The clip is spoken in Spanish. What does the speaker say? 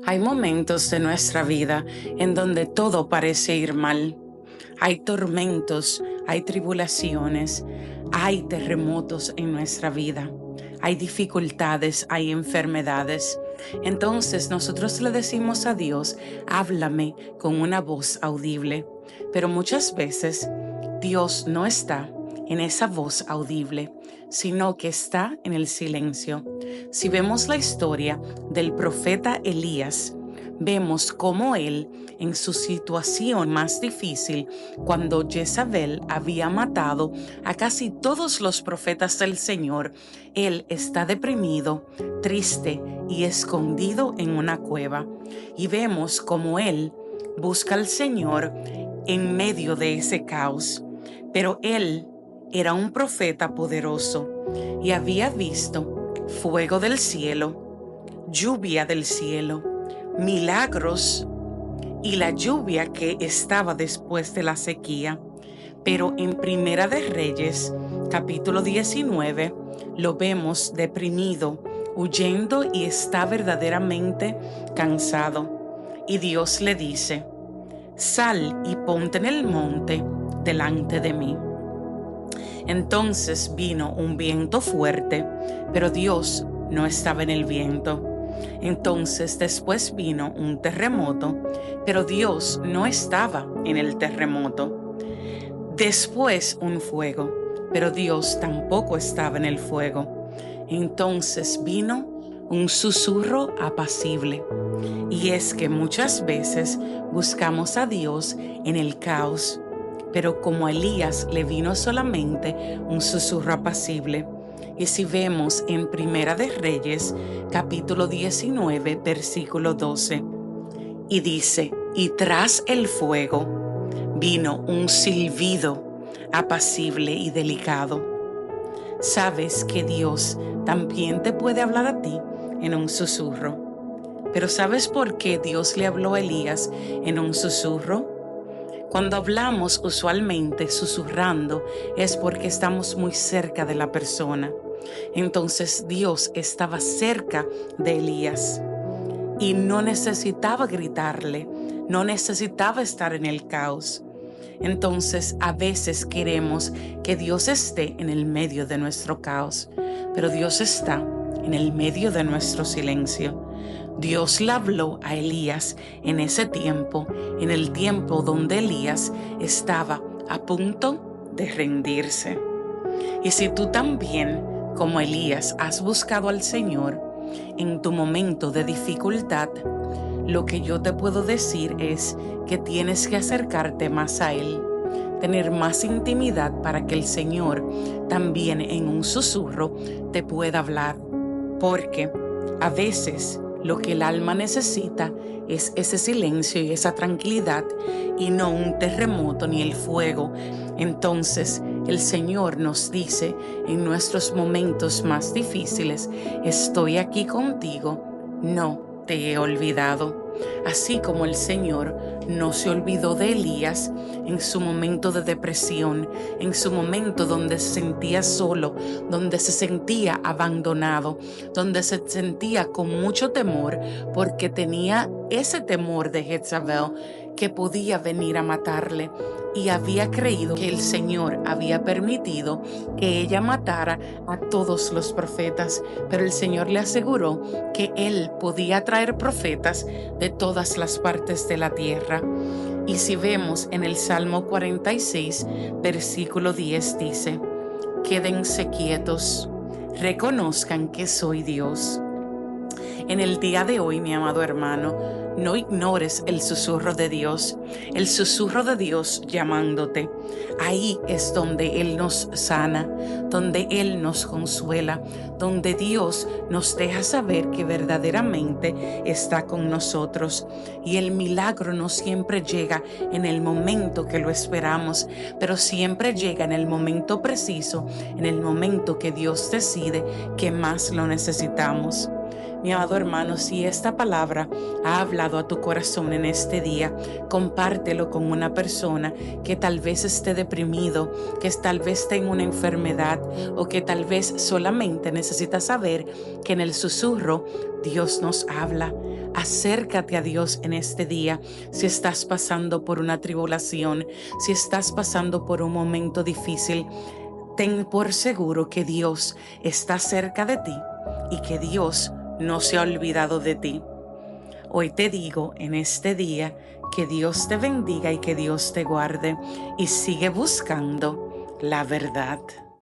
Hay momentos de nuestra vida en donde todo parece ir mal. Hay tormentos, hay tribulaciones, hay terremotos en nuestra vida. Hay dificultades, hay enfermedades. Entonces nosotros le decimos a Dios, háblame con una voz audible. Pero muchas veces Dios no está en esa voz audible, sino que está en el silencio. Si vemos la historia del profeta Elías, vemos cómo él, en su situación más difícil, cuando Jezabel había matado a casi todos los profetas del Señor, él está deprimido, triste y escondido en una cueva. Y vemos cómo él busca al Señor en medio de ese caos. Pero él era un profeta poderoso y había visto fuego del cielo, lluvia del cielo, milagros y la lluvia que estaba después de la sequía. Pero en Primera de Reyes, capítulo 19, lo vemos deprimido, huyendo y está verdaderamente cansado. Y Dios le dice, sal y ponte en el monte delante de mí. Entonces vino un viento fuerte, pero Dios no estaba en el viento. Entonces después vino un terremoto, pero Dios no estaba en el terremoto. Después un fuego, pero Dios tampoco estaba en el fuego. Entonces vino un susurro apacible. Y es que muchas veces buscamos a Dios en el caos, pero como a Elías le vino solamente un susurro apacible. Y si vemos en Primera de Reyes, capítulo 19, versículo 12, y dice, y tras el fuego vino un silbido apacible y delicado. Sabes que Dios también te puede hablar a ti en un susurro. Pero ¿sabes por qué Dios le habló a Elías en un susurro? Cuando hablamos usualmente susurrando es porque estamos muy cerca de la persona. Entonces Dios estaba cerca de Elías y no necesitaba gritarle, no necesitaba estar en el caos. Entonces a veces queremos que Dios esté en el medio de nuestro caos, pero Dios está en el medio de nuestro silencio. Dios le habló a Elías en ese tiempo, en el tiempo donde Elías estaba a punto de rendirse. Y si tú también, como Elías, has buscado al Señor en tu momento de dificultad, lo que yo te puedo decir es que tienes que acercarte más a Él, tener más intimidad para que el Señor también en un susurro te pueda hablar. Porque a veces lo que el alma necesita es ese silencio y esa tranquilidad y no un terremoto ni el fuego. Entonces el Señor nos dice en nuestros momentos más difíciles, estoy aquí contigo, no te he olvidado. Así como el Señor no se olvidó de Elías en su momento de depresión, en su momento donde se sentía solo, donde se sentía abandonado, donde se sentía con mucho temor porque tenía ese temor de Jezabel que podía venir a matarle y había creído que el Señor había permitido que ella matara a todos los profetas, pero el Señor le aseguró que Él podía traer profetas de todas las partes de la tierra. Y si vemos en el Salmo 46, versículo 10 dice, quédense quietos, reconozcan que soy Dios. En el día de hoy, mi amado hermano, no ignores el susurro de Dios, el susurro de Dios llamándote. Ahí es donde Él nos sana, donde Él nos consuela, donde Dios nos deja saber que verdaderamente está con nosotros. Y el milagro no siempre llega en el momento que lo esperamos, pero siempre llega en el momento preciso, en el momento que Dios decide que más lo necesitamos. Mi amado hermano, si esta palabra ha hablado a tu corazón en este día, compártelo con una persona que tal vez esté deprimido, que tal vez tenga una enfermedad o que tal vez solamente necesita saber que en el susurro Dios nos habla. Acércate a Dios en este día si estás pasando por una tribulación, si estás pasando por un momento difícil. Ten por seguro que Dios está cerca de ti y que Dios no se ha olvidado de ti. Hoy te digo en este día que Dios te bendiga y que Dios te guarde y sigue buscando la verdad.